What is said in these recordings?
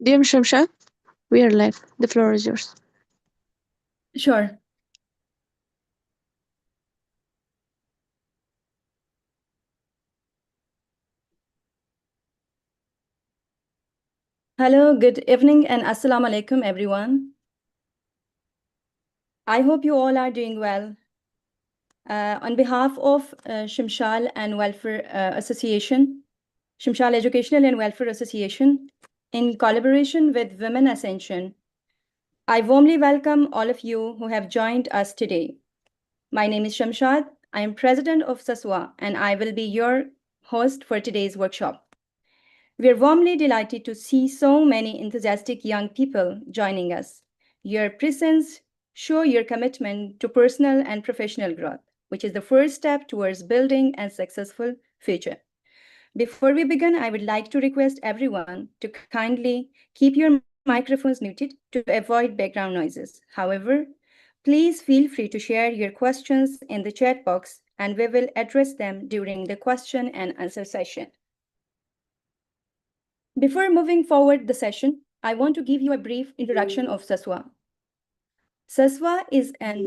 Dear Shamshad, we are live. The floor is yours. Sure. Hello, good evening, and Assalamu alaikum, everyone. I hope you all are doing well. On behalf of Shamshad and Welfare Association, Shamshad Educational and Welfare Association, in collaboration with Women Ascension, I warmly welcome all of you who have joined us today. My name is Shamshad. I am president of SESWA, and I will be your host for today's workshop. We are warmly delighted to see so many enthusiastic young people joining us. Your presence shows your commitment to personal and professional growth, which is the first step towards building a successful future. Before we begin, I would like to request everyone to kindly keep your microphones muted to avoid background noises. However, please feel free to share your questions in the chat box and we will address them during the question and answer session. Before moving forward the session, I want to give you a brief introduction of SESWA. SESWA is a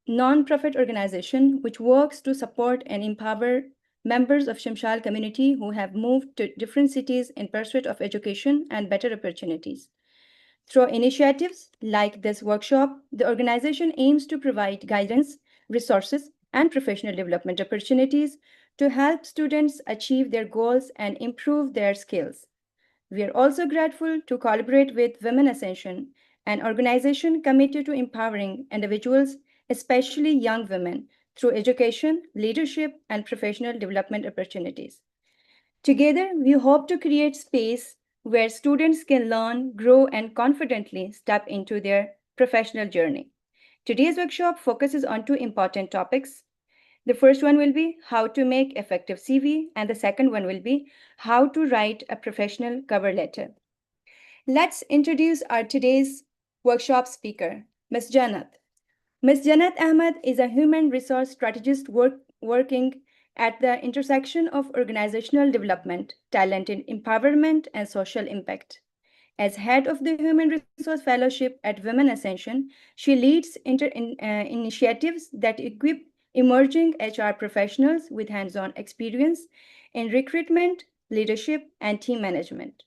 non-profit organization which works to support and empower members of Shamshad community who have moved to different cities in pursuit of education and better opportunities. Through initiatives like this workshop, the organization aims to provide guidance, resources, and professional development opportunities to help students achieve their goals and improve their skills. We are also grateful to collaborate with Women Ascension, an organization committed to empowering individuals, especially young women, through education, leadership, and professional development opportunities. Together, we hope to create space where students can learn, grow, and confidently step into their professional journey. Today's workshop focuses on two important topics. The first one will be how to make effective CV, and the second one will be how to write a professional cover letter. Let's introduce our today's workshop speaker, Ms. Jannat. Ms. Jannat Ahmed is a human resource strategist working at the intersection of organizational development, talent empowerment, and social impact. As head of the Human Resource Fellowship at Women Ascension, she leads initiatives that equip emerging HR professionals with hands-on experience in recruitment, leadership, and team management.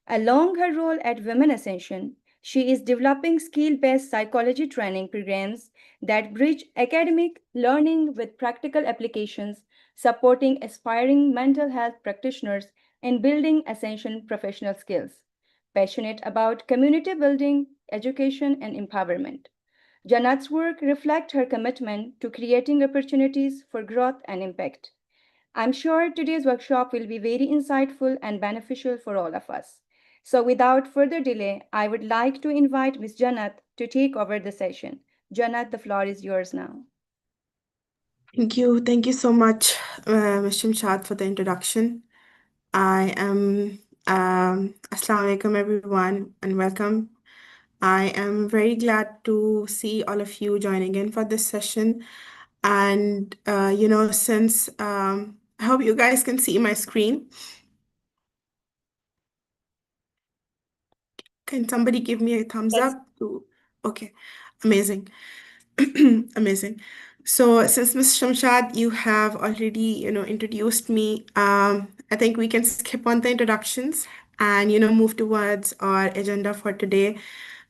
Along her role at Women Ascension, she is developing skill-based psychology training programs that bridge academic learning with practical applications, supporting aspiring mental health practitioners in building essential professional skills. Passionate about community building, education, and empowerment. Jannat's work reflects her commitment to creating opportunities for growth and impact. I'm sure today's workshop will be very insightful and beneficial for all of us. So without further delay, I would like to invite Ms. Jannat to take over the session. Jannat, the floor is yours now. Thank you. Thank you so much, Ms. Shamshad, for the introduction. I am, Assalamu alaikum, everyone, and welcome. I am very glad to see all of you joining in for this session. And, since I hope you guys can see my screen. Can somebody give me a thumbs Yes. up? Okay, amazing. Amazing. So since Ms. Shamshad, you have already, introduced me, I think we can skip on the introductions and, move towards our agenda for today.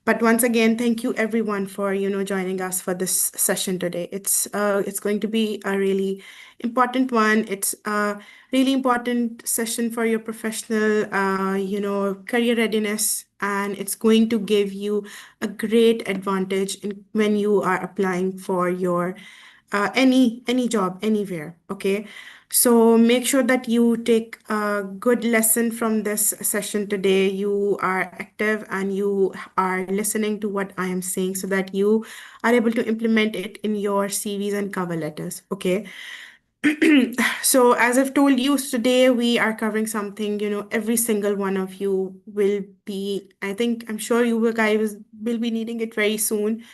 But once again, thank you everyone for, joining us for this session today. It's going to be a really important one. It's a really important session for your professional, career readiness, and it's going to give you a great advantage when you are applying for your any job anywhere. Okay, so make sure that you take a good lesson from this session today. You are active and you are listening to what I am saying so that you are able to implement it in your CVs and cover letters. Okay. So as I've told you, today we are covering something, every single one of you will be, I'm sure you will guys will be needing it very soon.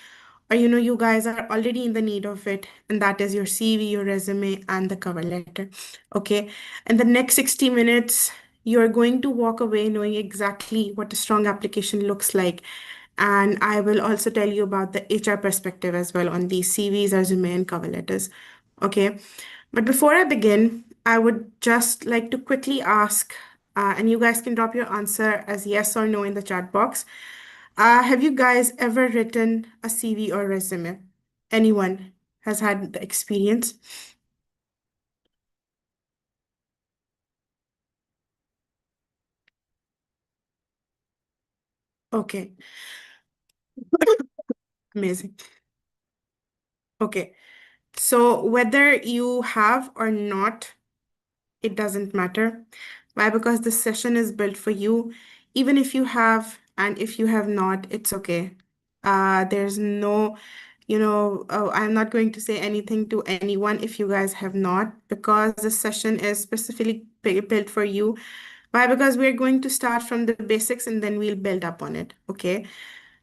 Or, you guys are already in the need of it, and that is your CV, your resume, and the cover letter. Okay. In the next 60 minutes, you're going to walk away knowing exactly what a strong application looks like. And I will also tell you about the HR perspective as well on these CVs, resume, and cover letters. Okay. But before I begin, I would just like to quickly ask, and you guys can drop your answer as yes or no in the chat box. Have you guys ever written a CV or resume? Anyone has had the experience? Okay, amazing. Okay, so whether you have or not, it doesn't matter. Why? Because this session is built for you. Even if you have and if you have not, it's okay. There's no, I'm not going to say anything to anyone if you guys have not, because this session is specifically built for you. Why? Because we're going to start from the basics and then we'll build up on it. Okay.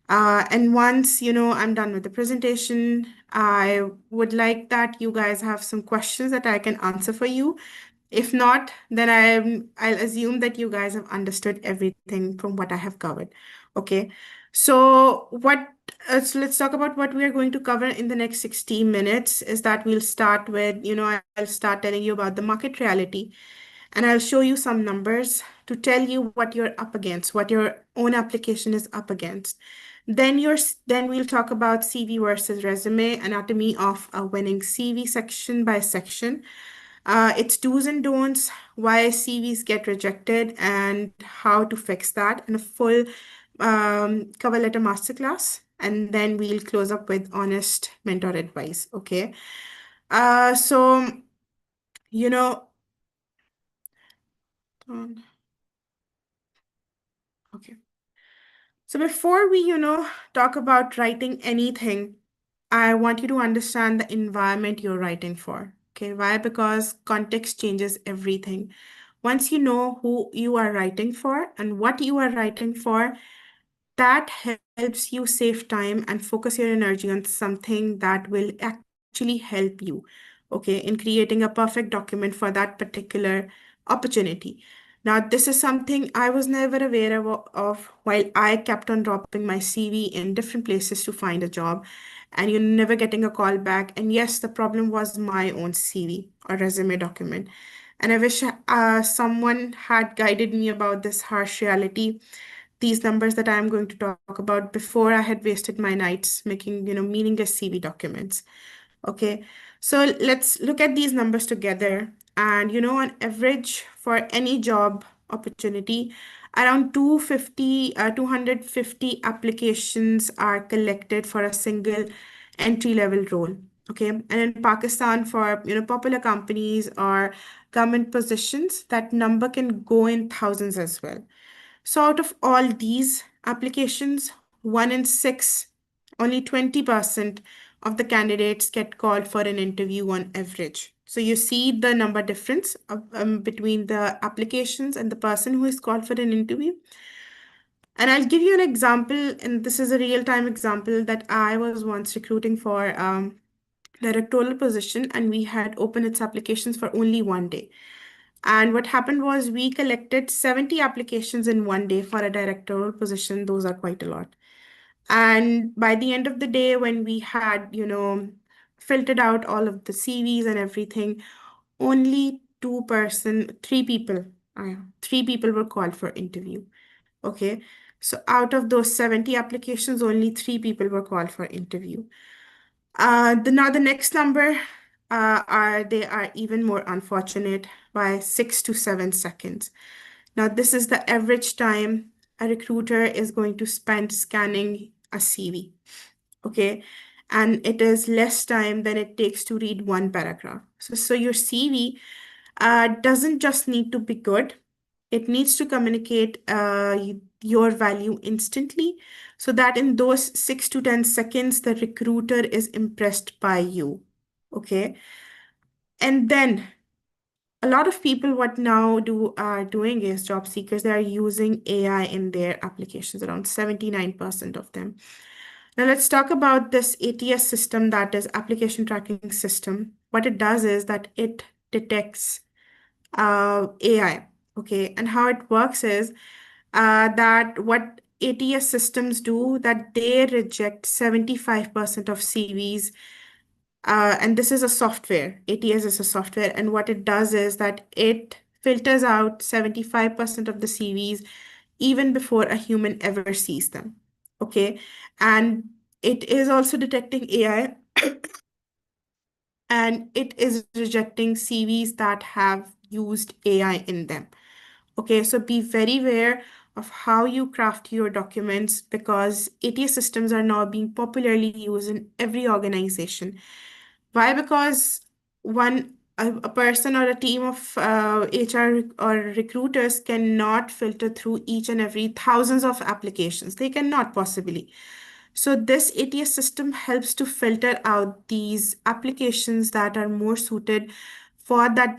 And once, I'm done with the presentation, I would like that you guys have some questions that I can answer for you. If not, then I'll assume that you guys have understood everything from what I have covered. Okay. So let's talk about what we are going to cover in the next 60 minutes is that we'll start with, I'll start telling you about the market reality, and I'll show you some numbers to tell you what you're up against, what your own application is up against. Then we'll talk about CV versus resume, anatomy of a winning CV section by section. Its do's and don'ts, why CVs get rejected, and how to fix that, and a full cover letter masterclass. And then we'll close up with honest mentor advice. Okay. So, you know, um, okay. So before we, talk about writing anything, I want you to understand the environment you're writing for. Okay, why? Because context changes everything. Once you know who you are writing for and what you are writing for, that helps you save time and focus your energy on something that will actually help you, okay, in creating a perfect document for that particular opportunity. Now, this is something I was never aware of while I kept on dropping my CV in different places to find a job, and you're never getting a call back. And yes, the problem was my own CV or resume document. And I wish someone had guided me about this harsh reality, these numbers that I'm going to talk about, before I had wasted my nights making, meaningless CV documents. Okay, so let's look at these numbers together. And, on average for any job opportunity, around 250 applications are collected for a single entry level role. Okay, and in Pakistan, for, popular companies or government positions, that number can go in thousands as well. So out of all these applications, 1 in 6, only 20% of the candidates get called for an interview on average. So you see the number difference between the applications and the person who is called for an interview. And I'll give you an example, and this is a real-time example that I was once recruiting for directorial position, and we had opened its applications for only 1 day. And what happened was we collected 70 applications in 1 day for a directorial position. Those are quite a lot. And by the end of the day, when we had, filtered out all of the CVs and everything, only 3 people were called for interview. Okay. So out of those 70 applications, only 3 people were called for interview. Now the next number they are even more unfortunate by 6 to 7 seconds. Now this is the average time a recruiter is going to spend scanning a CV. Okay, and it is less time than it takes to read one paragraph. So your CV doesn't just need to be good, it needs to communicate your value instantly, so that in those 6 to 10 seconds, the recruiter is impressed by you. Okay. And then a lot of people, what now do are doing is job seekers, they are using AI in their applications, around 79% of them. Now let's talk about this ATS system, that is application tracking system. What it does is that it detects AI. Okay, and how it works is that what ATS systems do, that they reject 75% of CVs. And this is a software. ATS is a software, and what it does is that it filters out 75% of the CVs even before a human ever sees them. Okay, and it is also detecting AI, and it is rejecting CVs that have used AI in them. Okay, so be very aware of how you craft your documents, because ATS systems are now being popularly used in every organization. Why? Because a person or a team of HR or recruiters cannot filter through each and every thousands of applications. They cannot possibly. So this ATS system helps to filter out these applications that are more suited for that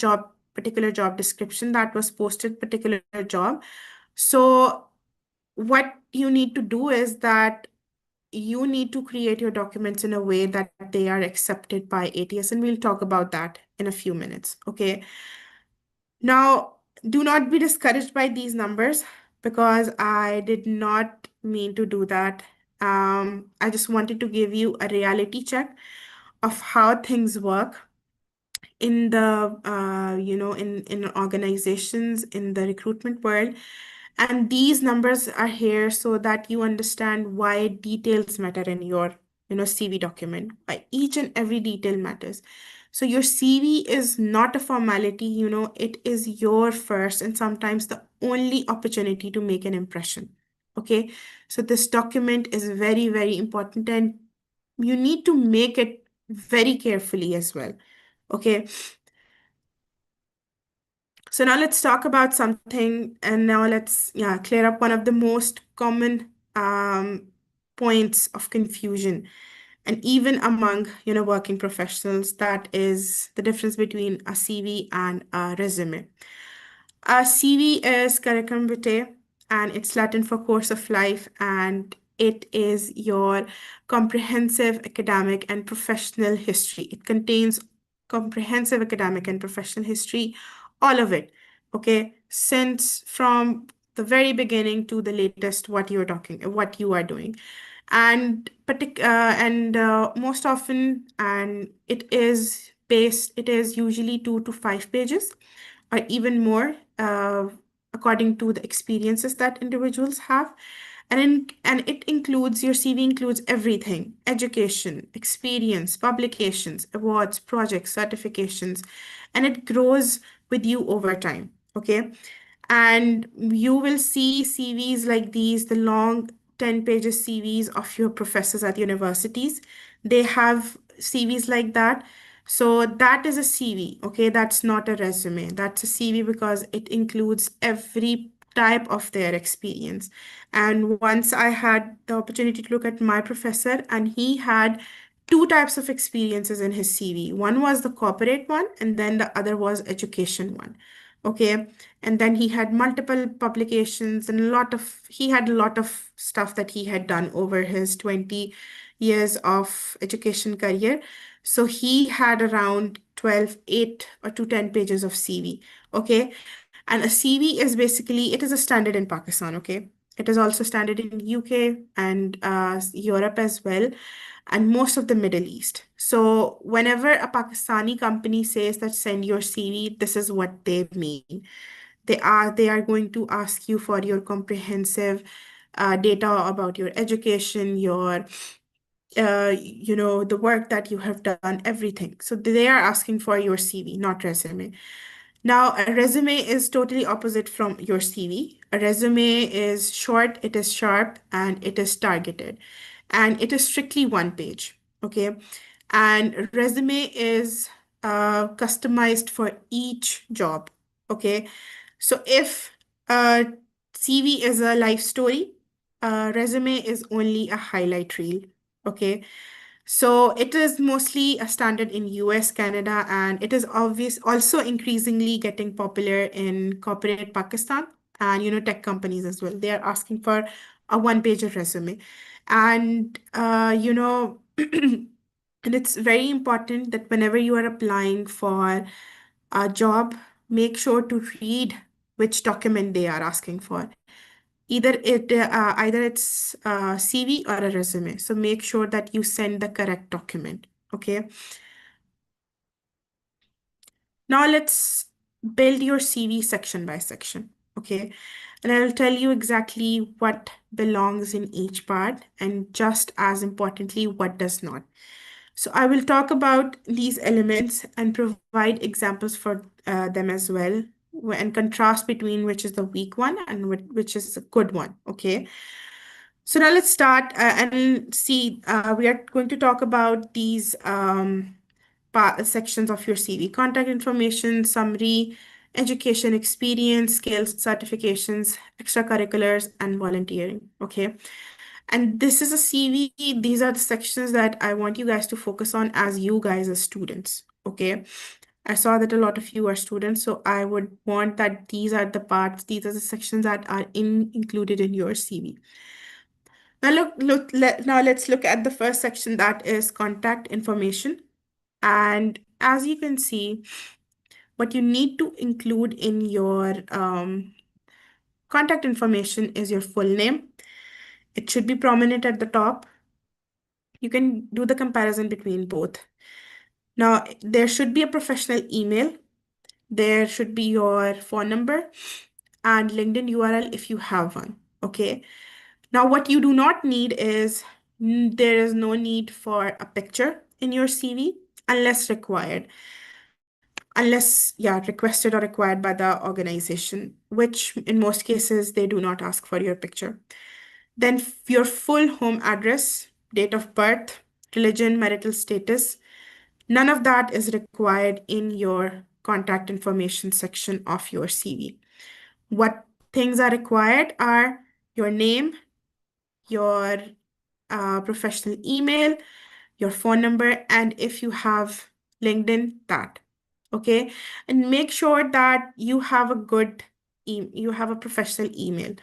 particular job description that was posted, particular job. So what you need to do is that you need to create your documents in a way that they are accepted by ATS, and we'll talk about that in a few minutes. Okay. Now, do not be discouraged by these numbers, because I did not mean to do that. I just wanted to give you a reality check of how things work in the in organizations, in the recruitment world. And these numbers are here so that you understand why details matter in your CV document. Why each and every detail matters. So your CV is not a formality, it is your first and sometimes the only opportunity to make an impression. Okay, so this document is very, very important, and you need to make it very carefully as well. Okay, so now let's talk about something, and now let's clear up one of the most common points of confusion, and even among working professionals, that is the difference between a CV and a resume. A CV is curriculum vitae, and it's Latin for course of life, and it is your comprehensive academic and professional history. It contains comprehensive academic and professional history, all of it. Okay, since from the very beginning to the latest, what you are doing, and most often, and it is usually 2 to 5 pages or even more, according to the experiences that individuals have. And it includes, your CV includes everything: education, experience, publications, awards, projects, certifications, and it grows with you over time. Okay. And you will see CVs like these, the long 10 pages CVs of your professors at universities. They have CVs like that. So that is a CV, okay? That's not a resume. That's a CV because it includes every type of their experience. And once I had the opportunity to look at my professor, and he had two types of experiences in his CV. One was the corporate one, and then the other was education one. Okay. And then he had multiple publications and he had a lot of stuff that he had done over his 20 years of education career. So he had around 12, 8 or to 10 pages of CV. Okay. And a CV is basically, it is a standard in Pakistan. Okay. It is also standard in UK and Europe as well, and most of the Middle East. So whenever a Pakistani company says that send your CV, this is what they mean. They are going to ask you for your comprehensive data about your education, your the work that you have done, everything. So they are asking for your CV, not resume. Now, a resume is totally opposite from your CV. A resume is short, it is sharp, and it is targeted. And it is strictly one page. Okay. And resume is customized for each job. Okay. So if a CV is a life story, a resume is only a highlight reel. Okay. So it is mostly a standard in US, Canada, and it is obvious also increasingly getting popular in corporate Pakistan and tech companies as well. They are asking for a one-page resume. And and it's very important that whenever you are applying for a job, make sure to read which document they are asking for. Either it's a CV or a resume. So make sure that you send the correct document. Okay. Now let's build your CV section by section. Okay. And I'll tell you exactly what belongs in each part, and just as importantly, what does not. So I will talk about these elements and provide examples for them as well, and contrast between which is the weak one and which is the good one. Okay. So now let's start and see. We are going to talk about these sections of your CV: contact information, summary, education, experience, skills, certifications, extracurriculars, and volunteering. Okay. And this is a CV. These are the sections that I want you guys to focus on as you guys are students. Okay. I saw that a lot of you are students, so I would want that these are the parts, these are the sections that are included in your CV. Now let's look at the first section, that is contact information. And as you can see, what you need to include in your contact information is your full name. It should be prominent at the top. You can do the comparison between both. Now, there should be a professional email. There should be your phone number and LinkedIn URL if you have one. Okay. Now, what you do not need is there is no need for a picture in your CV unless required. Unless, yeah, requested or required by the organization, which in most cases they do not ask for your picture. Then your full home address, date of birth, religion, marital status, none of that is required in your contact information section of your CV. What things are required are your name, your professional email, your phone number, and if you have LinkedIn, that. Okay. And make sure that you have a good you have a professional email.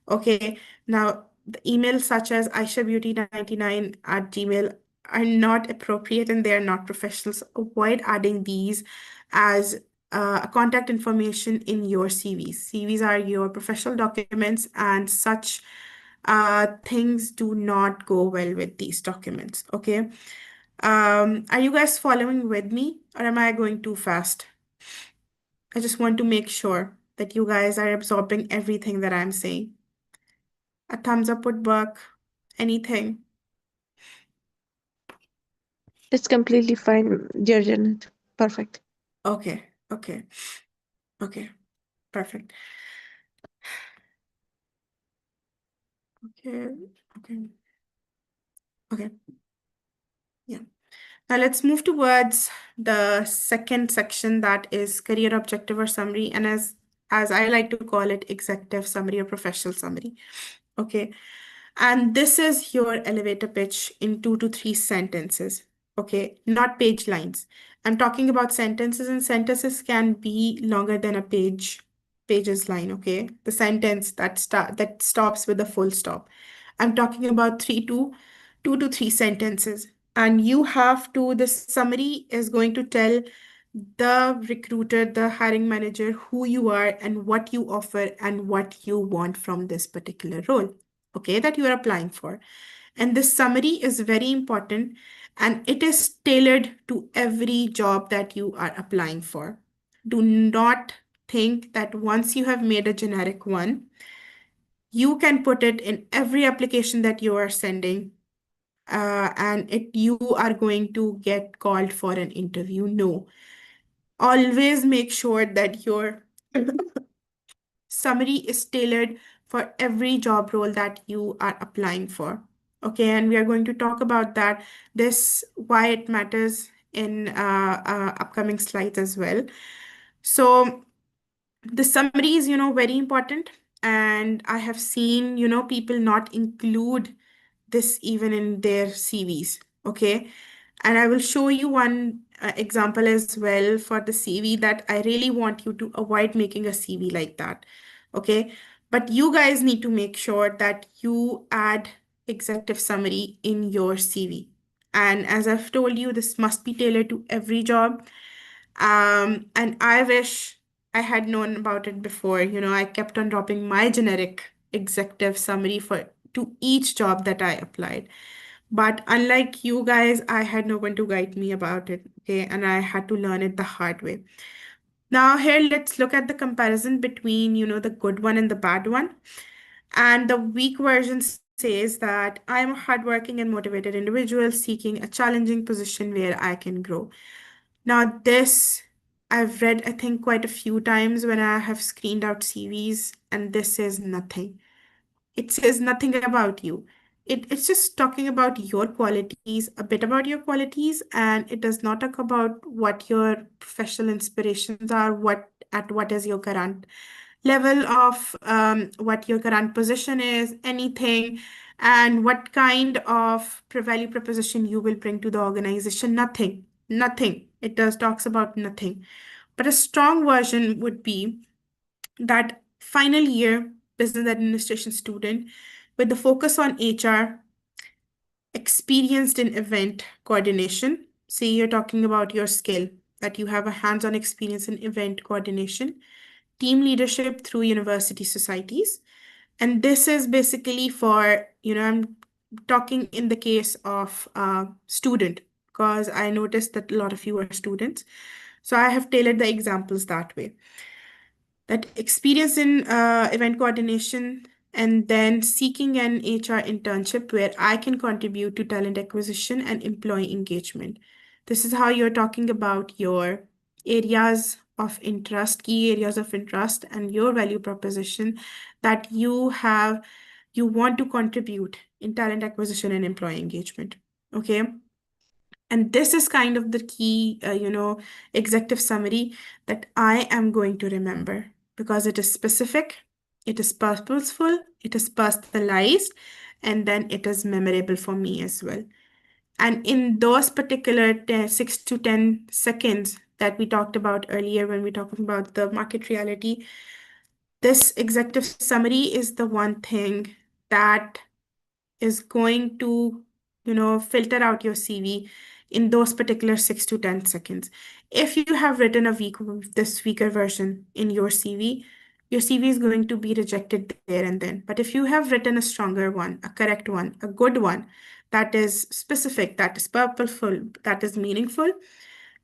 Okay. Now, the emails such as aishabeauty99@gmail are not appropriate and they are not professional. So avoid adding these as contact information in your CVs. CVs are your professional documents, and such things do not go well with these documents. Okay. Are you guys following with me, or am I going too fast? I just want to make sure that you guys are absorbing everything that I'm saying. A thumbs up would work. Anything. It's completely fine, dear Jannat. Perfect. Okay, okay, okay, perfect. Okay, okay, okay. Yeah. Now let's move towards the second section, that is career objective or summary, and as I like to call it, executive summary or professional summary. Okay. And this is your elevator pitch in 2 to 3 sentences. Okay, not page lines. I'm talking about sentences, and sentences can be longer than a pages line. Okay, the sentence that stops with a full stop. I'm talking about 2 to 3 sentences, and you have to. The summary is going to tell the recruiter, the hiring manager, who you are and what you offer and what you want from this particular role, okay, that you are applying for. And this summary is very important, and it is tailored to every job that you are applying for. Do not think that once you have made a generic one, you can put it in every application that you are sending, and you are going to get called for an interview. No. Always make sure that your summary is tailored for every job role that you are applying for. Okay, and we are going to talk about that, why it matters in upcoming slides as well. So the summary is, very important. And I have seen, people not include this even in their CVs. Okay. And I will show you one example as well for the CV that I really want you to avoid making a CV like that. Okay. But you guys need to make sure that you add executive summary in your CV. And as I've told you, this must be tailored to every job. And I wish I had known about it before. I kept on dropping my generic executive summary for to each job that I applied. But unlike you guys, I had no one to guide me about it, okay? And I had to learn it the hard way. Now, here, let's look at the comparison between, the good one and the bad one. And the weak version says that I am a hardworking and motivated individual seeking a challenging position where I can grow. Now, this I've read, I think, quite a few times when I have screened out CVs, and this says nothing. It says nothing about you. It's just talking about your qualities, a bit about your qualities, and it does not talk about what your professional inspirations are, what is your current level of what your current position is, anything, and what kind of value proposition you will bring to the organization. Nothing, nothing. It does talks about nothing. But a strong version would be that final year business administration student with the focus on HR, experienced in event coordination. See, you're talking about your skill, that you have a hands-on experience in event coordination, team leadership through university societies. And this is basically for, I'm talking in the case of student, because I noticed that a lot of you are students. So I have tailored the examples that way. That experience in event coordination, and then seeking an HR internship where I can contribute to talent acquisition and employee engagement. This is how you're talking about your areas of interest, key areas of interest, and your value proposition that you want to contribute in talent acquisition and employee engagement. Okay. And this is kind of the key, executive summary that I am going to remember because it is specific, it is purposeful, it is personalized, and then it is memorable for me as well. And in those particular 6 to 10 seconds that we talked about earlier when we talked about the market reality, this executive summary is the one thing that is going to, filter out your CV in those particular 6 to 10 seconds. If you have written this weaker version in your CV is going to be rejected there and then. But if you have written a stronger one, a correct one, a good one, that is specific, that is purposeful, that is meaningful,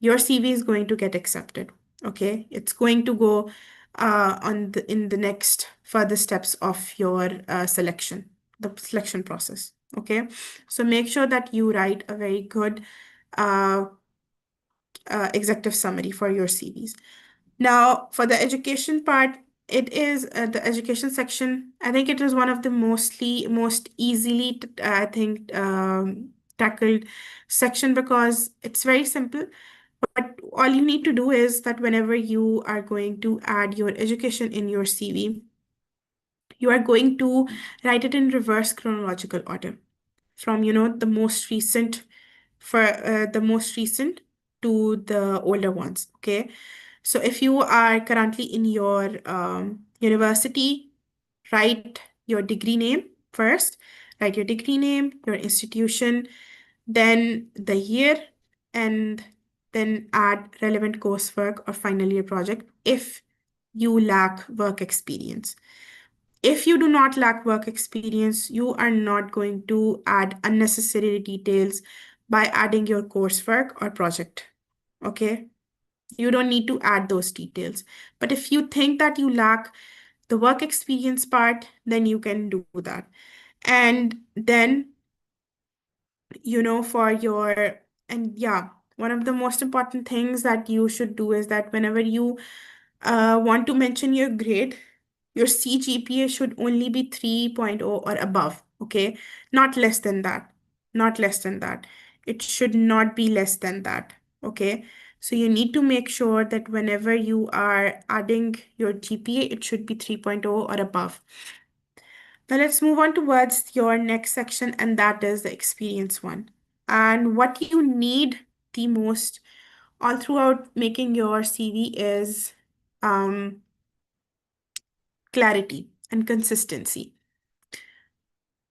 your CV is going to get accepted. Okay, it's going to go in the next further steps of your selection, the selection process. Okay, so make sure that you write a very good uh, executive summary for your CVs. Now, for the education part, it is the education section. I think it is one of the most easily, I think, tackled section because it's very simple. But all you need to do is that whenever you are going to add your education in your CV, you are going to write it in reverse chronological order from, the most recent to the older ones. Okay. So if you are currently in your university, write your degree name first, write your degree name, your institution, then the year, and then add relevant coursework or final year project if you lack work experience. If you do not lack work experience, you are not going to add unnecessary details by adding your coursework or project. Okay? You don't need to add those details. But if you think that you lack the work experience part, then you can do that. And then, one of the most important things that you should do is that whenever you want to mention your grade, your CGPA should only be 3.0 or above, okay? Not less than that. Not less than that. It should not be less than that, okay? So you need to make sure that whenever you are adding your GPA, it should be 3.0 or above. Now let's move on towards your next section, and that is the experience one. And what you need the most all throughout making your CV is clarity and consistency.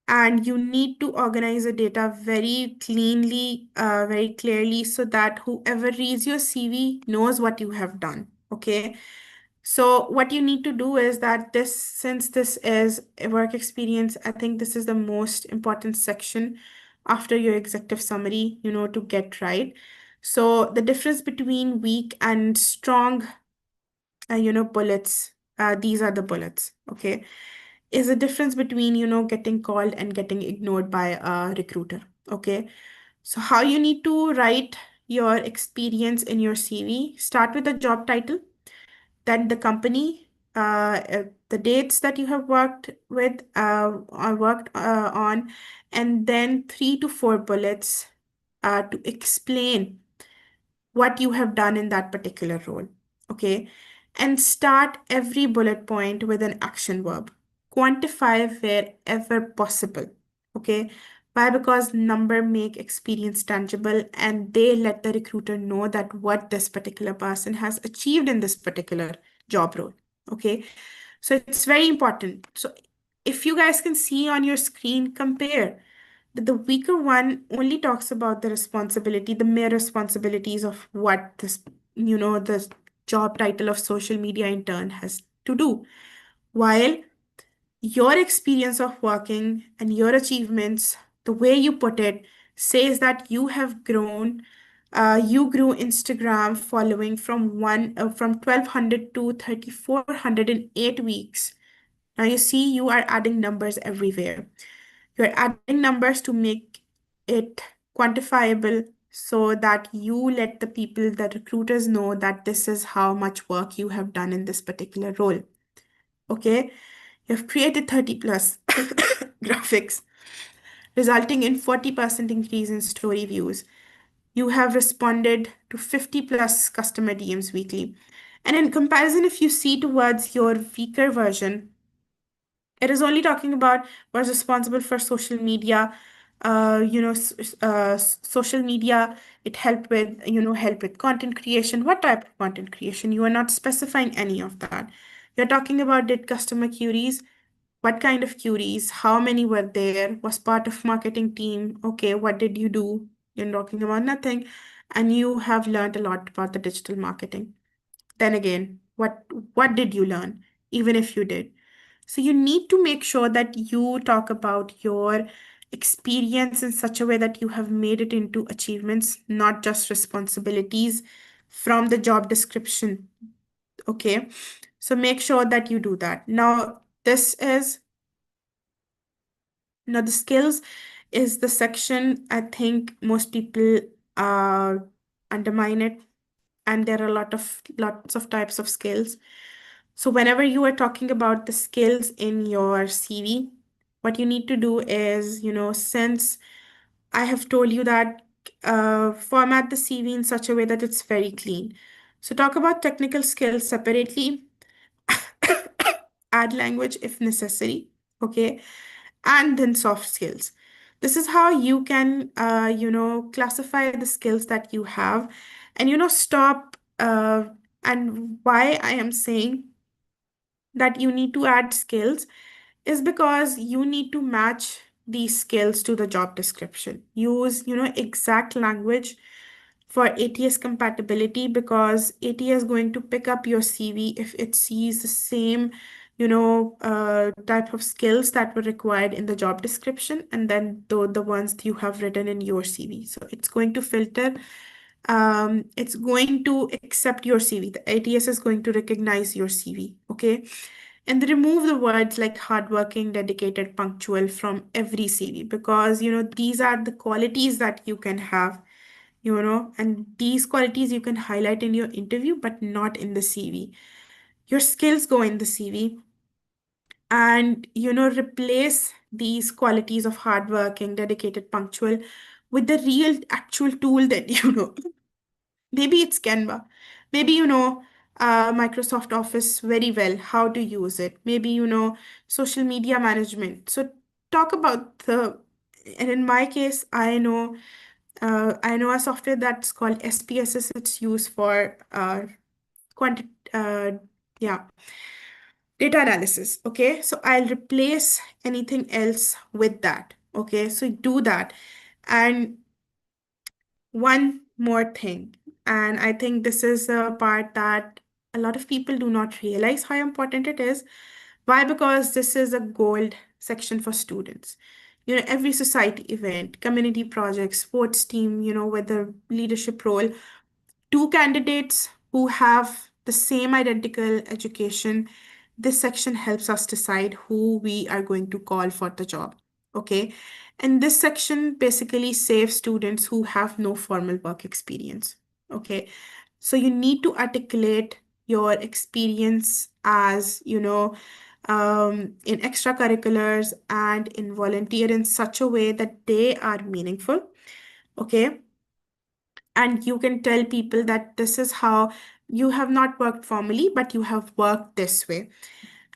And you need to organize the data very cleanly, very clearly, so that whoever reads your CV knows what you have done. Okay. So what you need to do is that since this is a work experience, I think this is the most important section after your executive summary, to get right. So the difference between weak and strong, bullets, these are the bullets, okay, is a difference between, getting called and getting ignored by a recruiter, okay? So how you need to write your experience in your CV, start with the job title, then the company, the dates that you have worked with or worked on, and then 3 to 4 bullets to explain what you have done in that particular role. Okay. And start every bullet point with an action verb. Quantify wherever possible. Okay. Why? Because number make experience tangible and they let the recruiter know that what this particular person has achieved in this particular job role. Okay. So it's very important. So if you guys can see on your screen, compare. The weaker one only talks about the responsibility, the mere responsibilities of what the job title of social media intern has to do. While your experience of working and your achievements, the way you put it, says that you have grown. You grew Instagram following from 1,200 to 3,400 in 8 weeks. Now you see you are adding numbers everywhere. You're adding numbers to make it quantifiable so that you let the people, the recruiters know that this is how much work you have done in this particular role. Okay? You've created 30 plus graphics, resulting in 40% increase in story views. You have responded to 50 plus customer DMs weekly. And in comparison, if you see towards your weaker version, it is only talking about was responsible for social media. Social media, it help with content creation. What type of content creation? You are not specifying any of that. You're talking about did customer queries, what kind of queries, how many were there, was part of marketing team. Okay, what did you do? You're talking about nothing. And you have learned a lot about the digital marketing. Then again, what did you learn, even if you did? So you need to make sure that you talk about your experience in such a way that you have made it into achievements, not just responsibilities from the job description. Okay. So make sure that you do that. Now the skills is the section I think most people uh, undermine it, and there are lots of types of skills. So whenever you are talking about the skills in your CV, what you need to do is, since I have told you that format the CV in such a way that it's very clean. So talk about technical skills separately, add language if necessary, okay, and then soft skills. This is how you can, classify the skills that you have, and stop. And why I am saying that you need to add skills is because you need to match these skills to the job description. Use, exact language for ATS compatibility, because ATS is going to pick up your CV if it sees the same, type of skills that were required in the job description, and then the ones that you have written in your CV. So it's going to filter, it's going to accept your CV. The ATS is going to recognize your CV, okay? And remove the words like hardworking, dedicated, punctual from every CV, because these are the qualities that you can have, and these qualities you can highlight in your interview, but not in the CV. Your skills go in the CV, and replace these qualities of hardworking, dedicated, punctual with the real actual tool that maybe it's Canva. Maybe Microsoft Office very well, how to use it. Maybe social media management. So talk about and in my case, I know a software that's called SPSS. It's used for quanti yeah, data analysis. Okay, so I'll replace anything else with that. Okay, so do that. And one more thing, and I think this is the part that a lot of people do not realize how important it is. Why? Because this is a gold section for students. Every society event, community project, sports team, with the leadership role, two candidates who have the same identical education, this section helps us decide who we are going to call for the job. Okay. And this section basically saves students who have no formal work experience. Okay. So you need to articulate your experience as, in extracurriculars and in volunteer in such a way that they are meaningful. Okay. And you can tell people that this is how you have not worked formally, but you have worked this way.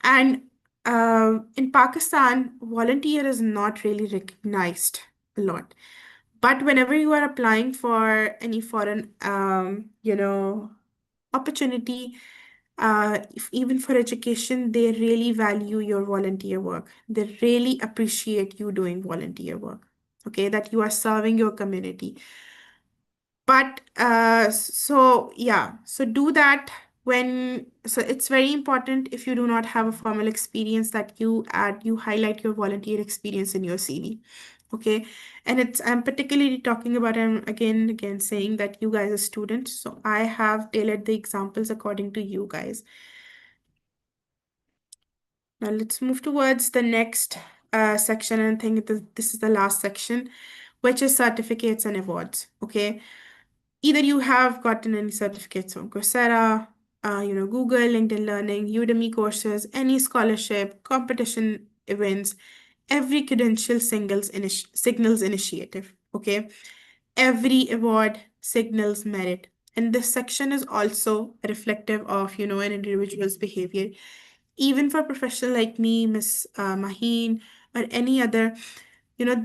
And in Pakistan, volunteer is not really recognized a lot. But whenever you are applying for any foreign, opportunity, even for education, they really value your volunteer work. They really appreciate you doing volunteer work. Okay, that you are serving your community. But so yeah, so do that so it's very important if you do not have a formal experience that you highlight your volunteer experience in your CV. Okay. And I'm particularly talking about, I'm again saying that you guys are students. So I have tailored the examples according to you guys. Now let's move towards the next section. And I think this is the last section, which is certificates and awards. Okay. Either you have gotten any certificates from Coursera, Google, LinkedIn Learning, Udemy courses, any scholarship, competition events, every credential signals initiative. Okay. Every award signals merit. And this section is also reflective of, an individual's behavior. Even for a professional like me, Miss Maheen, or any other,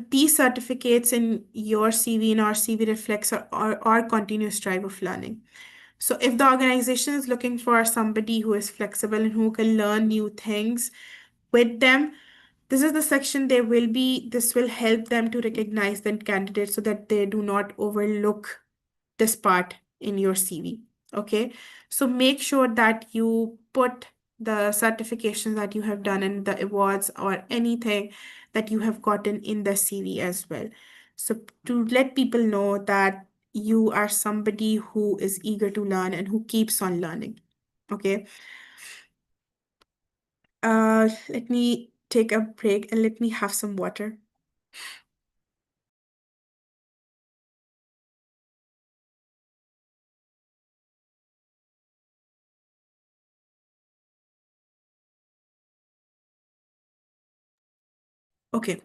these certificates in your CV, in our CV, reflects our continuous drive of learning. So if the organization is looking for somebody who is flexible and who can learn new things with them, this is the section this will help them to recognize the candidate so that they do not overlook this part in your CV. Okay. So make sure that you put the certifications that you have done and the awards or anything that you have gotten in the CV as well. So to let people know that you are somebody who is eager to learn and who keeps on learning. Okay. Let me take a break and let me have some water. Okay,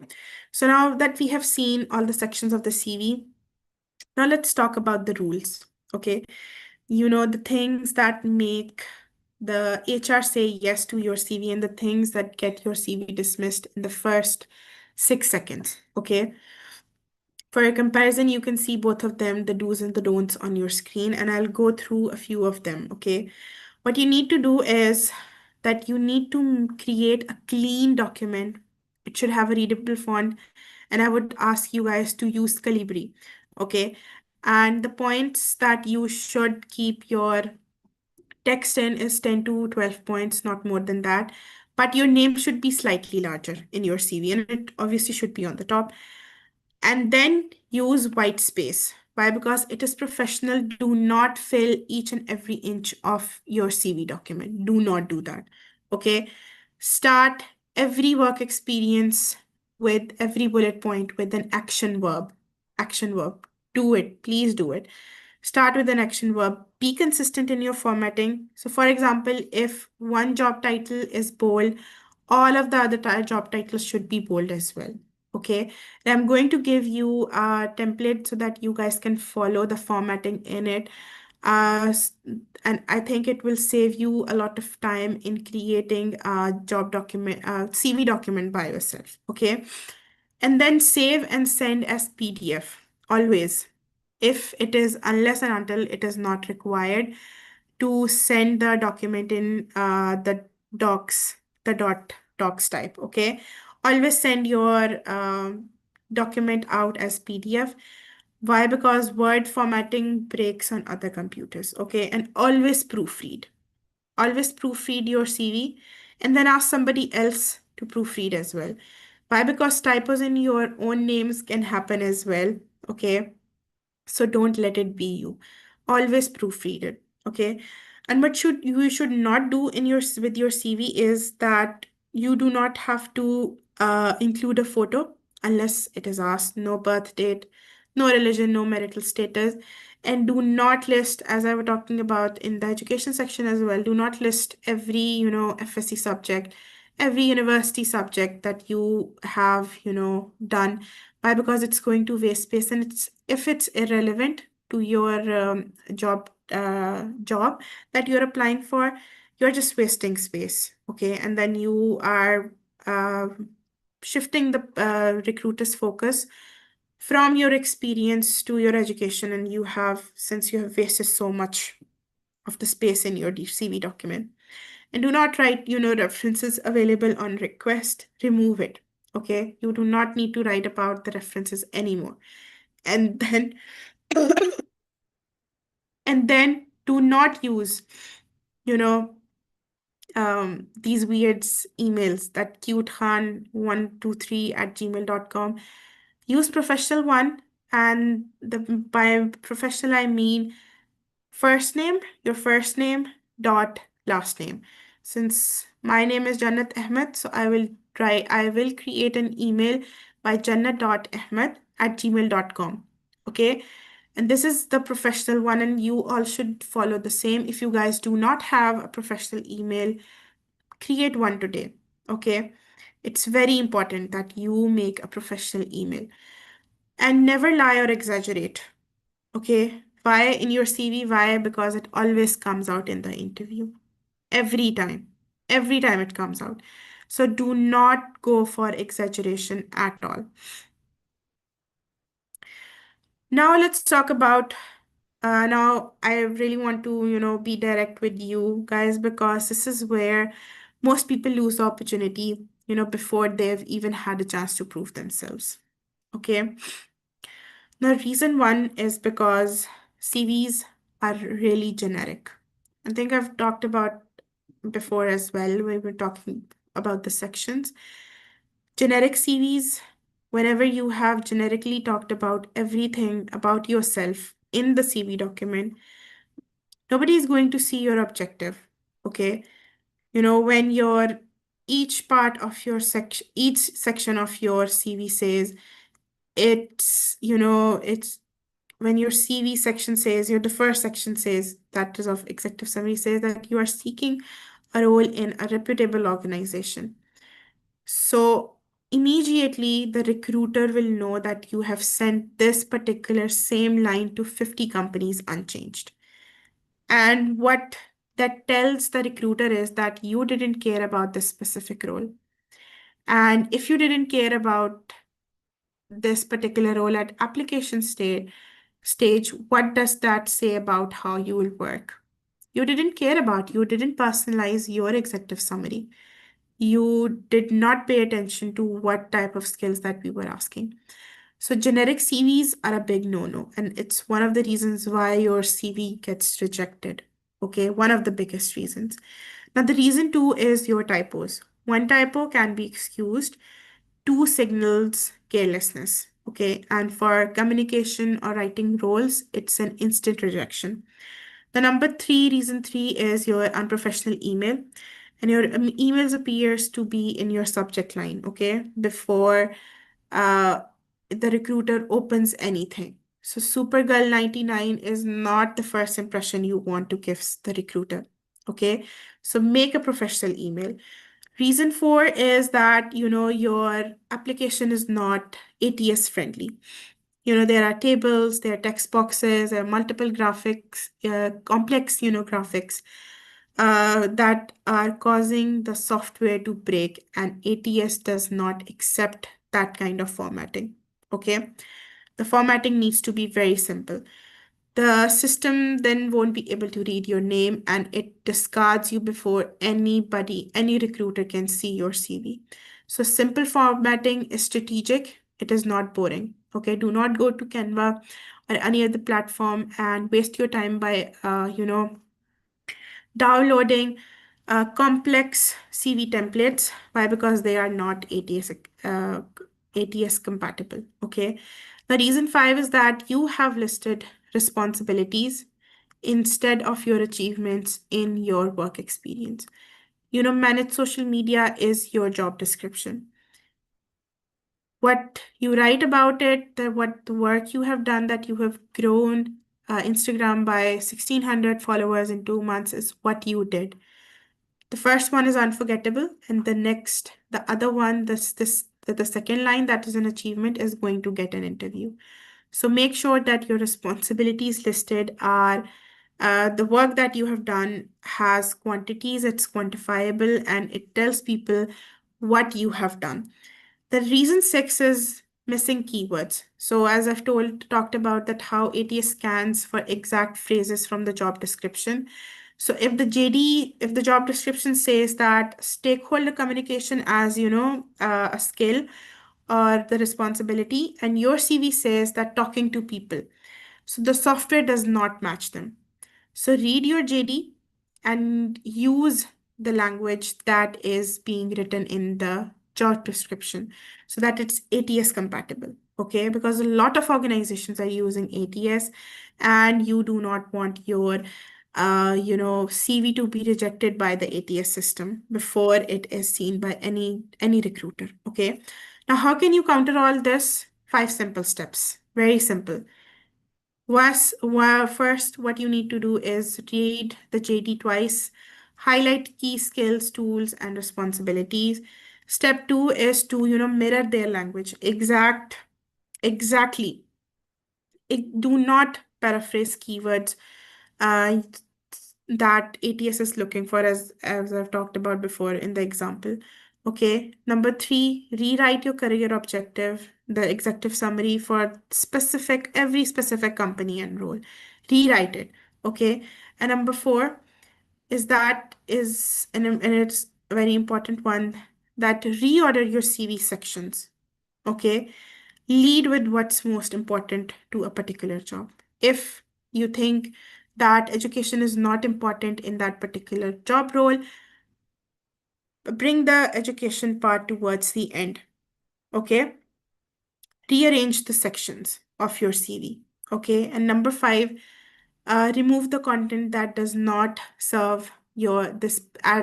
so now that we have seen all the sections of the CV, now let's talk about the rules. Okay, the things that make the HR say yes to your CV and the things that get your CV dismissed in the first 6 seconds. Okay, for a comparison, you can see both of them, the do's and the don'ts on your screen, and I'll go through a few of them. Okay, what you need to do is that you need to create a clean document. It should have a readable font, and I would ask you guys to use Calibri. Okay, and the points that you should keep your text in is 10 to 12 points, not more than that. But your name should be slightly larger in your CV, and it obviously should be on the top. And then use white space. Why? Because it is professional. Do not fill each and every inch of your CV document. Do not do that. Okay. Start every work experience with every bullet point with an action verb. Action verb. Do it. Please do it. Start with an action verb. Be consistent in your formatting. So, for example, if one job title is bold, all of the other job titles should be bold as well. Okay. And I'm going to give you a template so that you guys can follow the formatting in it. And I think it will save you a lot of time in creating a job document, CV document by yourself. Okay. And then save and send as PDF always. If it is, unless and until it is not required to send the document in the docs type. Okay. Always send your document out as PDF. Why? Because Word formatting breaks on other computers. Okay. And always proofread. always proofread your CV and then ask somebody else to proofread as well. Why? Because typos in your own names can happen as well. Okay. So don't let it be you. Always proofread it. Okay. And what should not do in your with your CV is that you do not have to include a photo unless it is asked. No birth date, no religion, no marital status, and do not list, as I was talking about in the education section as well. Do not list every FSC subject, every university subject that you have done. Why? Because it's going to waste space, and if it's irrelevant to your job that you're applying for, you're just wasting space. Okay, and then you are uh, shifting the recruiter's focus from your experience to your education, and since you have wasted so much of the space in your CV document. And do not write references available on request. Remove it. Okay, you do not need to write about the references anymore. And then and then do not use you know these weird emails, that cutekhan123@gmail.com. Use professional one, and by professional I mean first name, your first name dot last name. Since my name is Jannat Ahmed, so I will create an email by jannat.ahmed@gmail.com. Okay. And this is the professional one, and you all should follow the same. If you guys do not have a professional email, create one today. Okay. It's very important that you make a professional email, and never lie or exaggerate. Okay. Why in your CV? Why? Because it always comes out in the interview. Every time. Every time it comes out. So do not go for exaggeration at all. Now let's talk about now I really want to, be direct with you guys, because this is where most people lose the opportunity, before they've even had a chance to prove themselves. Okay. The reason one is because CVs are really generic. I think I've talked about before as well. We were talking about the sections. Generic CVs, whenever you have generically talked about everything about yourself in the CV document, nobody is going to see your objective. Okay. When each part of your each section of your CV says it's when your CV section says, the first section says, that is of executive summary, says that you are seeking a role in a reputable organization. So immediately the recruiter will know that you have sent this particular same line to 50 companies unchanged. And what that tells the recruiter is that you didn't care about this specific role. And if you didn't care about this particular role at application stage, what does that say about how you will work? You didn't care about, you didn't personalize your executive summary. You did not pay attention to what type of skills that we were asking. So generic CVs are a big no-no, and it's one of the reasons why your CV gets rejected. Okay, one of the biggest reasons. Now, the reason two is your typos. One typo can be excused, two signals carelessness. Okay, and for communication or writing roles, it's an instant rejection. The number three, reason three, is your unprofessional email, and your emails appears to be in your subject line, okay, before uh, the recruiter opens anything. So Supergirl 99 is not the first impression you want to give the recruiter, okay? So make a professional email. Reason four is that, your application is not ATS friendly. There are tables, there are text boxes, there are multiple graphics, complex, graphics that are causing the software to break, and ATS does not accept that kind of formatting. Okay. The formatting needs to be very simple. The system then won't be able to read your name, and it discards you before any recruiter can see your CV. So simple formatting is strategic. It is not boring. Okay. Do not go to Canva or any other platform and waste your time by, downloading complex CV templates. Why? Because they are not ATS compatible. Okay. The reason five is that you have listed responsibilities instead of your achievements in your work experience. Manage social media is your job description. What you write about it, what the work you have done, that you have grown Instagram by 1,600 followers in 2 months is what you did. The first one is unforgettable, and the other one, the second line that is an achievement is going to get an interview. So make sure that your responsibilities listed are the work that you have done has quantities, it's quantifiable, and it tells people what you have done. The reason six is missing keywords. So as I've talked about that how ATS scans for exact phrases from the job description. So if the job description says that stakeholder communication as, a skill or the responsibility, and your CV says that talking to people. So the software does not match them. So read your JD and use the language that is being written in the job description so that it's ATS compatible. Okay, because a lot of organizations are using ATS, and you do not want your CV to be rejected by the ATS system before it is seen by any recruiter. Okay. Now, how can you counter all this? 5 simple steps. Very simple. First, what you need to do is read the JD twice, highlight key skills, tools, and responsibilities. Step two is to, mirror their language. Exactly. Do not paraphrase keywords uh, that ATS is looking for, as I've talked about before in the example. Okay. Number three, rewrite your career objective, the executive summary for every specific company and role. Rewrite it. Okay. And number four and it's a very important one, that reorder your CV sections. Okay. Lead with what's most important to a particular job. If you think that education is not important in that particular job role, bring the education part towards the end. Okay. Rearrange the sections of your CV. Okay. And number five, remove the content that does not serve this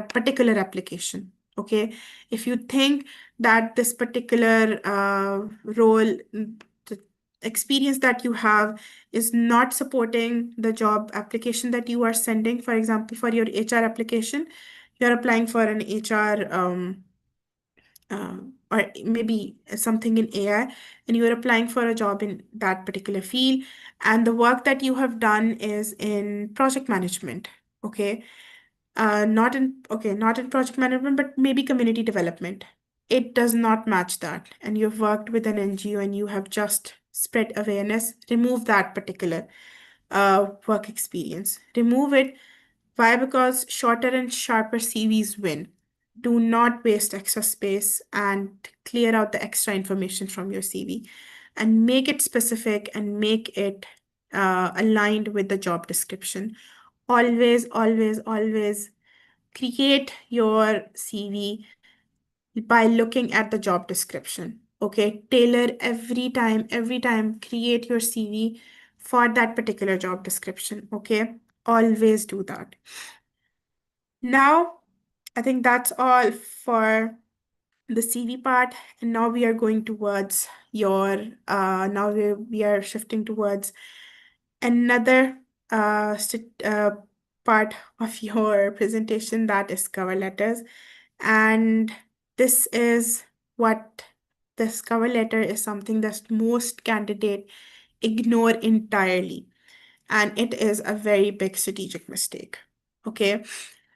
particular application. Okay. If you think that this particular role, the experience that you have is not supporting the job application that you are sending, for example, for your HR application, you're applying for an HR or maybe something in AI, and you're applying for a job in that particular field, and the work that you have done is in project management. Okay. Not in project management, but maybe community development. It does not match that. And you've worked with an NGO and you have just spread awareness. Remove that particular work experience. Remove it. Why? Because shorter and sharper CVs win. Do not waste extra space and clear out the extra information from your CV, and make it specific and make it aligned with the job description. Always, always, always create your CV by looking at the job description. Okay, tailor every time, create your CV for that particular job description. Okay, always do that. Now, I think that's all for the CV part, and now we are going towards now we are shifting towards another part of your presentation, that is cover letters. And this is what this cover letter is something that most candidate ignore entirely, and it is a very big strategic mistake. Okay,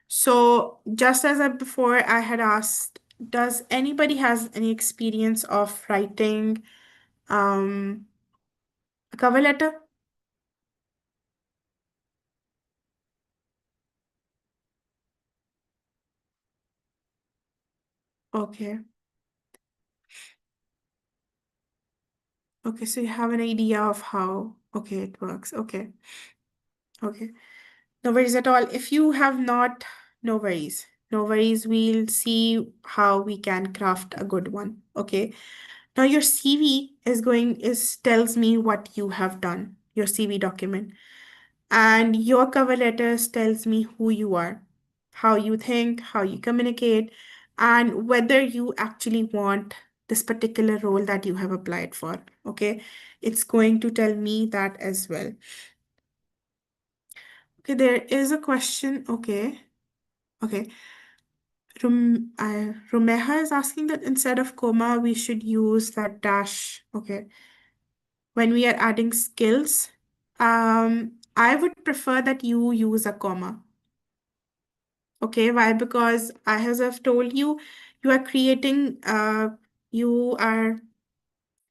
so just as before I had asked, does anybody has any experience of writing a cover letter? Okay. Okay, so you have an idea of how, okay, it works. Okay. Okay. No worries at all. If you have not, no worries. No worries. We'll see how we can craft a good one. Okay. Now your CV is tells me what you have done, your CV document. And your cover letters tells me who you are, how you think, how you communicate, and whether you actually want this particular role that you have applied for. Okay. It's going to tell me that as well. Okay, there is a question. Okay. Okay. Rumeha is asking that instead of comma, we should use that dash. Okay. When we are adding skills, I would prefer that you use a comma. Okay, why? Because as I've told you, you are creating, you are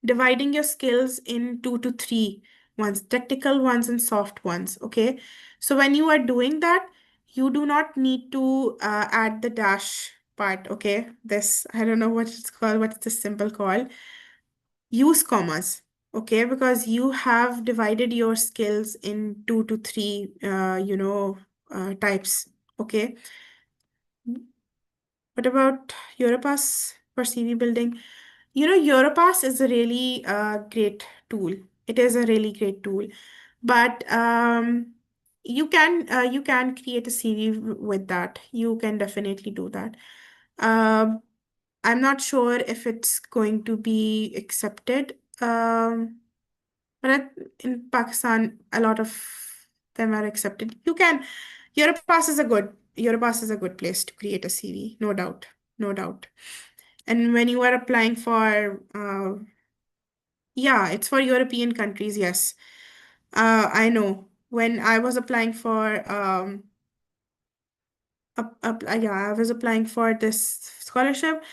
dividing your skills in 2 to 3 ones, technical ones and soft ones. Okay, so when you are doing that, you do not need to add the dash part. Okay, this, I don't know what it's called, what's the symbol called? Use commas. Okay, because you have divided your skills in 2 to 3, types. Okay. What about Europass for CV building? Europass is a really great tool. It is a really great tool, but you can create a CV with that. You can definitely do that. Um, I'm not sure if it's going to be accepted. But in Pakistan, a lot of them are accepted. Europass is a good place to create a CV, no doubt, no doubt. And when you are applying for, yeah, it's for European countries, yes. I know. When I was applying for, I was applying for this scholarship.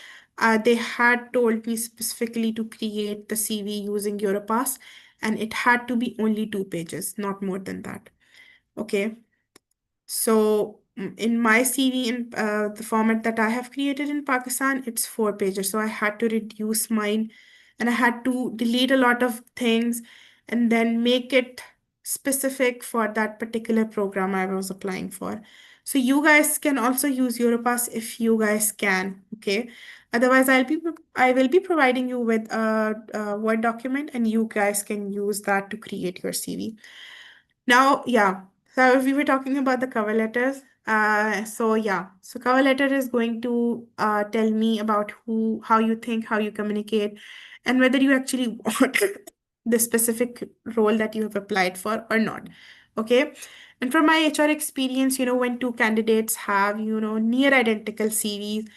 They had told me specifically to create the CV using Europass, and it had to be only 2 pages, not more than that. Okay. So in my CV, in the format that I have created in Pakistan, it's 4 pages. So I had to reduce mine, and I had to delete a lot of things and then make it specific for that particular program I was applying for. So you guys can also use Europass if you guys can. Okay. Otherwise, I will be providing you with a Word document, and you guys can use that to create your CV. Now, yeah. So we were talking about the cover letters. So cover letter is going to tell me about how you think, how you communicate, and whether you actually want the specific role that you have applied for or not. Okay. And from my HR experience, when two candidates have, near identical CVs,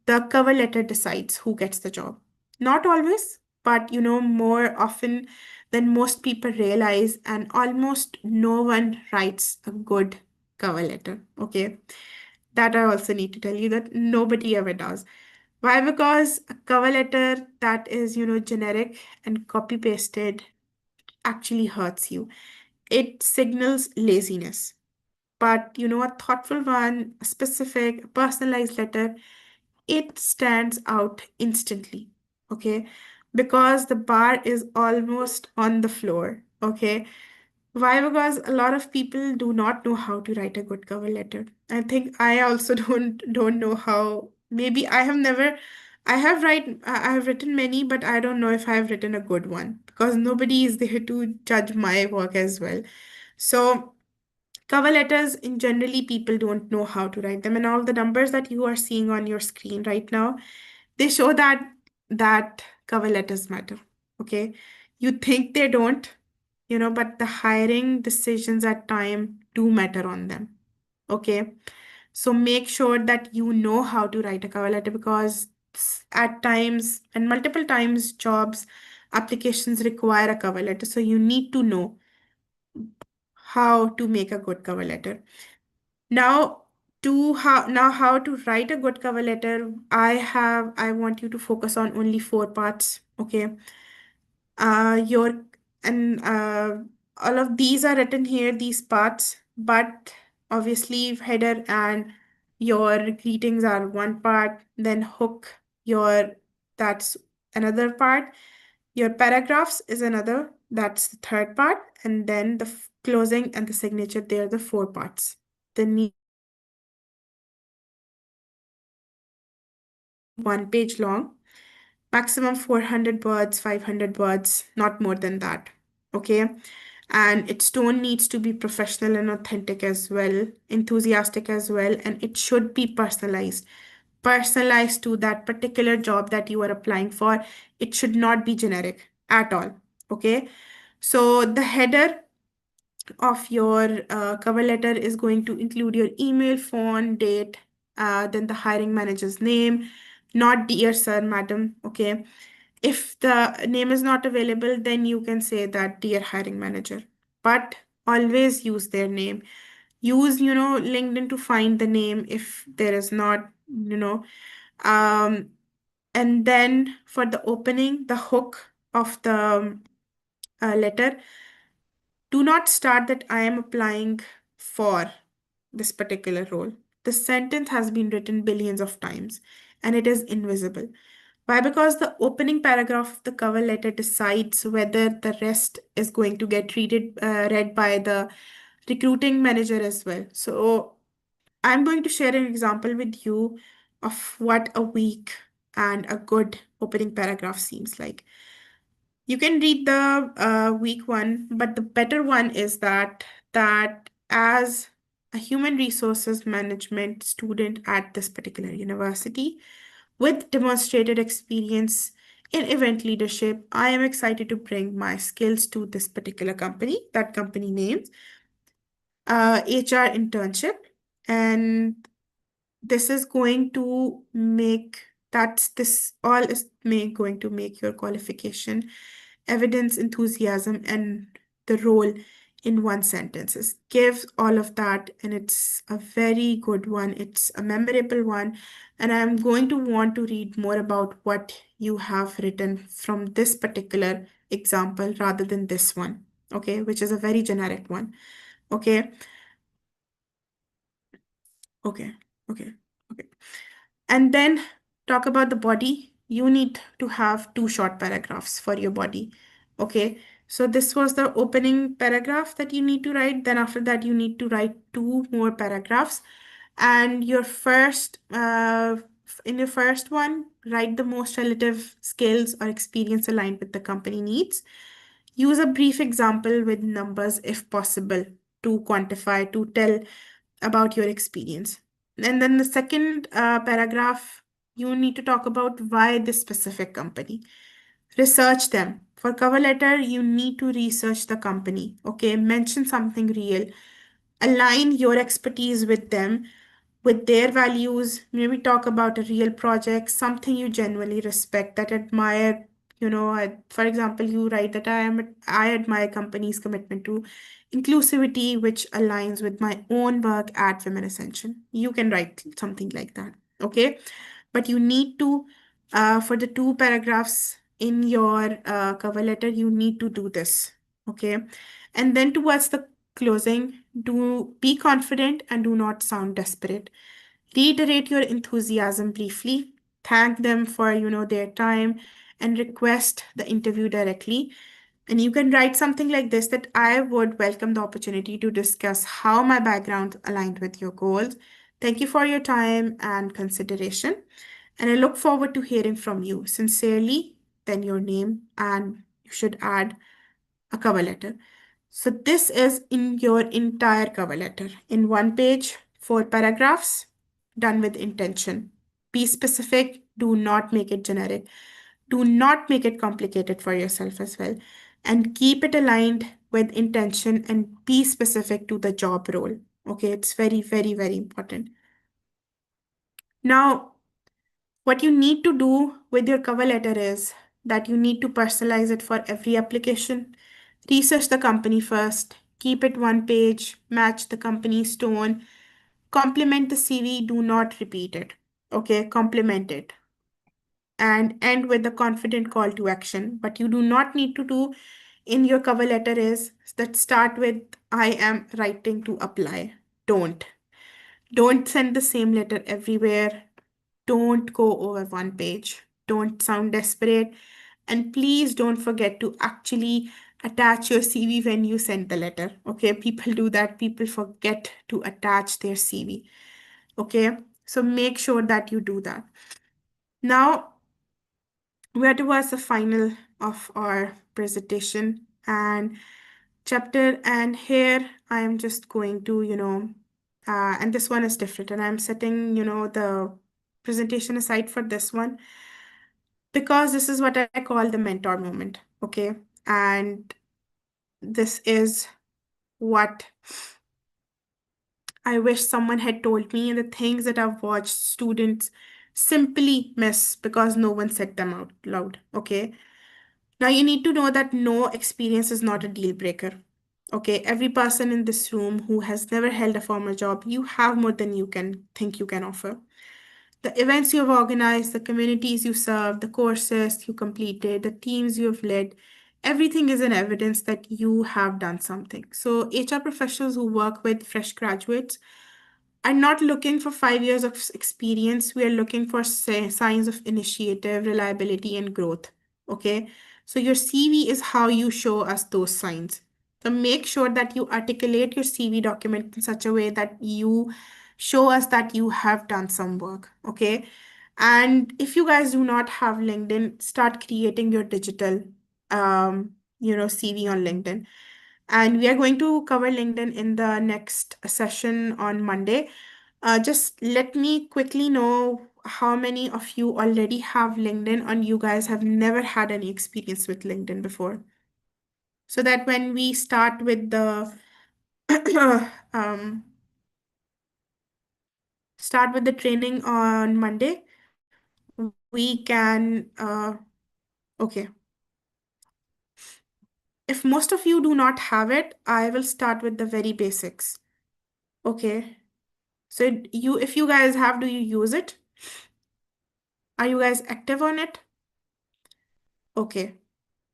the cover letter decides who gets the job. Not always, but more often than most people realize, and almost no one writes a good cover letter. Okay. That I also need to tell you that nobody ever does. Why? Because a cover letter that is, generic and copy pasted actually hurts you. It signals laziness. But, a thoughtful one, a specific, personalized letter, it stands out instantly. Okay. Because the bar is almost on the floor. Okay. Why? Because a lot of people do not know how to write a good cover letter. I think I also don't know how. Maybe I have written many, but I don't know if I have written a good one because nobody is there to judge my work as well. So cover letters, in generally, people don't know how to write them, and all the numbers that you are seeing on your screen right now, they show that cover letters matter. Okay, you think they don't, but the hiring decisions at time do matter on them. Okay, so make sure that you know how to write a cover letter, because at times and multiple times jobs applications require a cover letter, so you need to know how to make a good cover letter. Now, how to write a good cover letter, I want you to focus on only 4 parts. Okay. Your and All of these are written here, these parts, but obviously header and your greetings are one part, then hook, your that's another part, your paragraphs is another, that's the third part, and then closing, and the signature. They are the four parts. The need 1 page long, maximum 400 words, 500 words, not more than that. Okay. And its tone needs to be professional and authentic as well, enthusiastic as well, and it should be personalized to that particular job that you are applying for. It should not be generic at all. Okay. So the header of your cover letter is going to include your email, phone, date, then the hiring manager's name, not dear sir, madam. Okay. If the name is not available, then you can say that dear hiring manager, but always use their name. Use, LinkedIn to find the name if there is not, um, and then for the opening, the hook of the letter, do not start that I am applying for this particular role. The sentence has been written billions of times and it is invisible. Why? Because the opening paragraph of the cover letter decides whether the rest is going to get read by the recruiting manager as well. So I'm going to share an example with you of what a weak and a good opening paragraph seems like. You can read the weak one, but the better one is that as a human resources management student at this particular university with demonstrated experience in event leadership, I am excited to bring my skills to this particular company. That company name, HR internship, and this is going to make this all is going to make your qualification, evidence, enthusiasm, and the role in one sentence. It gives all of that, and it's a very good one. It's a memorable one, and I'm going to want to read more about what you have written from this particular example rather than this one, okay, which is a very generic one. Okay, okay, okay, okay. And then talk about the body. You need to have 2 short paragraphs for your body. Okay. So this was the opening paragraph that you need to write. Then after that, you need to write 2 more paragraphs. And in your first one, write the most relative skills or experience aligned with the company needs. Use a brief example with numbers if possible to quantify, to tell about your experience. And then the second paragraph, you need to talk about why this specific company. Research them. For cover letter, you need to research the company. Okay, mention something real. Align your expertise with them, with their values. Maybe talk about a real project, something you genuinely respect, that admire. For example, you write that I admire company's commitment to inclusivity, which aligns with my own work at Women Ascension. You can write something like that. Okay, but you need to, for the 2 paragraphs in your cover letter, you need to do this. Okay, and then towards the closing, do be confident and do not sound desperate. Reiterate your enthusiasm briefly, thank them for their time, and request the interview directly. And you can write something like this: that I would welcome the opportunity to discuss how my background aligned with your goals. Thank you for your time and consideration. And I look forward to hearing from you. Sincerely, then your name, and you should add a cover letter. So this is in your entire cover letter. In 1 page, 4 paragraphs, done with intention. Be specific, do not make it generic. Do not make it complicated for yourself as well. And keep it aligned with intention and be specific to the job role. Okay, it's very, very, very important. Now, what you need to do with your cover letter is that you need to personalize it for every application. Research the company first, keep it 1 page, match the company's tone, complement the CV, do not repeat it. Okay, complement it. And end with a confident call to action. But you do not need to do in your cover letter is that start with I am writing to apply. Don't. Don't send the same letter everywhere. Don't go over 1 page. Don't sound desperate. And please don't forget to actually attach your CV when you send the letter. Okay, people do that. People forget to attach their CV. Okay, so make sure that you do that. Now, we're towards the final of our presentation and chapter, and here I am just going to, and this one is different, and I'm setting, the presentation aside for this one because this is what I call the mentor moment. Okay, and this is what I wish someone had told me, and the things that I've watched students simply miss because no one said them out loud. Okay. Now you need to know that no experience is not a deal breaker. Okay. Every person in this room who has never held a formal job, you have more than you can think you can offer. The events you have organized, the communities you serve, the courses you completed, the teams you have led, everything is an evidence that you have done something. So HR professionals who work with fresh graduates are not looking for 5 years of experience. We are looking for signs of initiative, reliability, and growth. Okay. So your CV is how you show us those signs. So make sure that you articulate your CV document in such a way that you show us that you have done some work. Okay. And if you guys do not have LinkedIn, start creating your digital, CV on LinkedIn. And we are going to cover LinkedIn in the next session on Monday. Just let me quickly know how many of you already have LinkedIn and you guys have never had any experience with LinkedIn before. So that when we start with the training on Monday, we can okay. If most of you do not have it, I will start with the very basics. Okay. So if you guys have, do you use it? Are you guys active on it? Okay.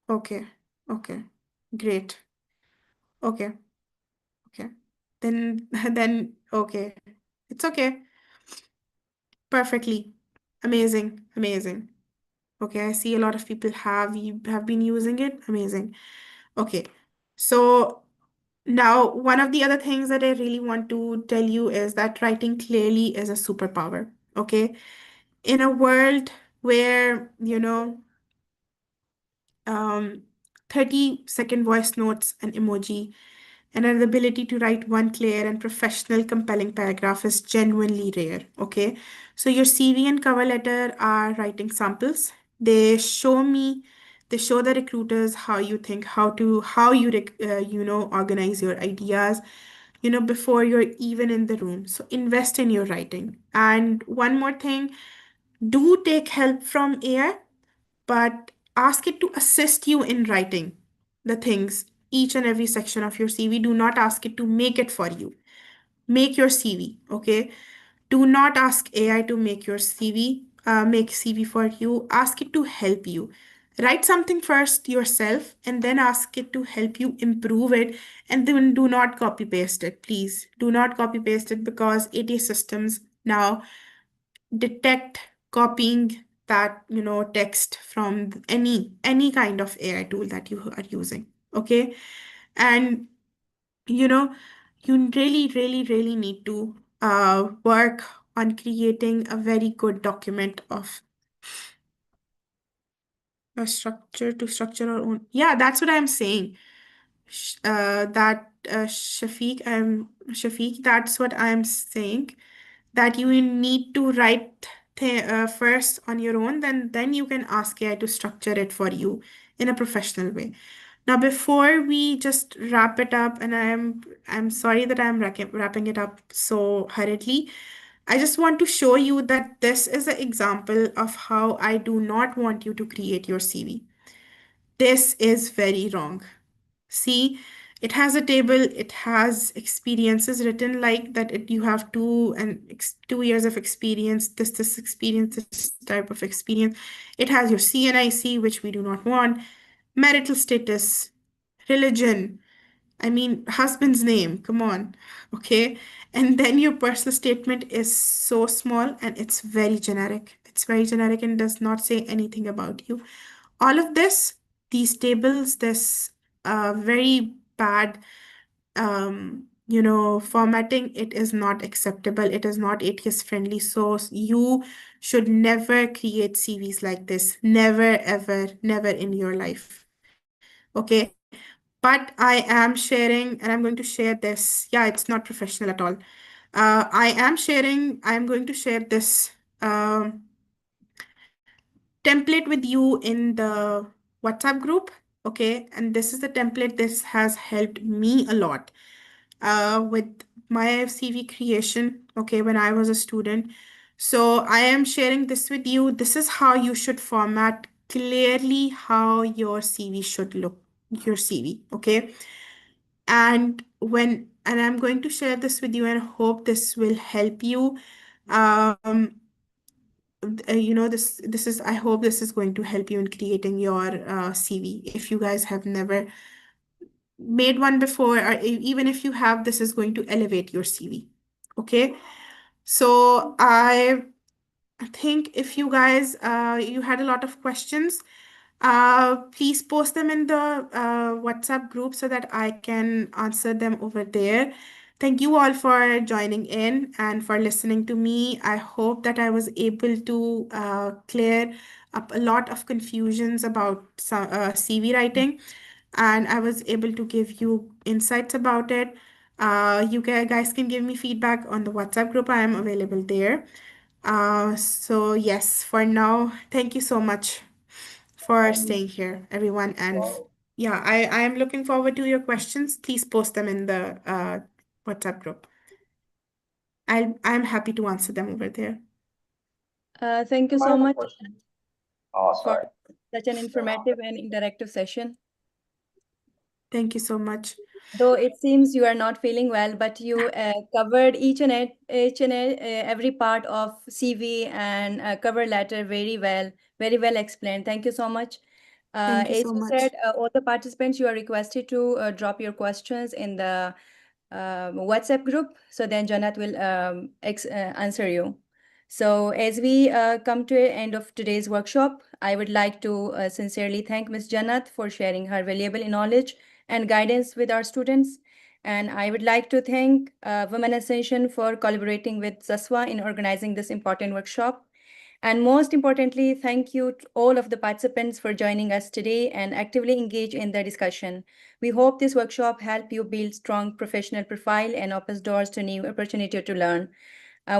Okay. Okay. Great. Okay. Okay. Then then okay. It's okay. Perfectly. Amazing. Amazing. Okay, I see a lot of people have been using it. Amazing. Okay. So now one of the other things that I really want to tell you is that writing clearly is a superpower. Okay. In a world where, 30-second voice notes and emoji and an ability to write one clear and professional, compelling paragraph is genuinely rare. Okay. So your CV and cover letter are writing samples. They show the recruiters how you think, how you, organize your ideas, before you're even in the room. So invest in your writing. And one more thing, do take help from AI, but ask it to assist you in writing the things, each and every section of your CV. Do not ask it to make it for you. Make your CV, okay? Do not ask AI to make your CV, make CV for you. Ask it to help you. Write something first yourself and then ask it to help you improve it. And then do not copy paste it, please. Do not copy paste it because AT systems now detect copying that text from any kind of AI tool that you are using. Okay. And you know you really need to work on creating a very good document of a structure to structure our own. Yeah, that's what I'm saying. Shafiq, that's what I'm saying, that you need to write first on your own, then you can ask AI to structure it for you in a professional way. Now, before we just wrap it up, and I'm sorry that I'm wrapping it up so hurriedly, I just want to show you that this is an example of how I do not want you to create your CV. This is very wrong. See, it has a table, it has experiences written like that you have 2 years of experience, this experience, this type of experience. It has your CNIC, which we do not want, marital status, religion, I mean, husband's name, come on, okay? And then your personal statement is so small and it's very generic. It's very generic and does not say anything about you. All of this, these tables, this very bad formatting. It is not acceptable. It is not ATS friendly. So you should never create CVs like this. Never, ever, never in your life. Okay. But I am sharing, and I'm going to share this. Yeah, it's not professional at all. I'm going to share this template with you in the WhatsApp group. Okay. And this is the template. This has helped me a lot with my CV creation, okay, when I was a student. So I am sharing this with you. This is how you should format clearly how your CV should look, your CV, okay? And I'm going to share this with you and hope this will help you. This is, I hope this is going to help you in creating your CV. If you guys have never made one before, or even if you have, this is going to elevate your CV. Okay. So I think if you guys, you had a lot of questions, please post them in the WhatsApp group so that I can answer them over there. Thank you all for joining in and for listening to me. I hope that I was able to clear up a lot of confusions about CV writing, and I was able to give you insights about it. You guys can give me feedback on the WhatsApp group. I am available there. So yes, for now, thank you so much for staying here, everyone. And yeah, I am looking forward to your questions. Please post them in the WhatsApp group. I'm happy to answer them over there. Thank you so much for such an informative and interactive session. Thank you so much. Though it seems you are not feeling well, but you covered each and every part of CV and cover letter very well explained. Thank you so much. Thank you As so you much. said, all the participants, you are requested to drop your questions in the WhatsApp group. So then Jannat will answer you. So as we come to the end of today's workshop, I would like to sincerely thank Ms. Jannat for sharing her valuable knowledge and guidance with our students. And I would like to thank Women Ascension for collaborating with SESWA in organizing this important workshop. And most importantly, thank you to all of the participants for joining us today and actively engage in the discussion. We hope this workshop help you build strong professional profile and opens doors to new opportunity to learn.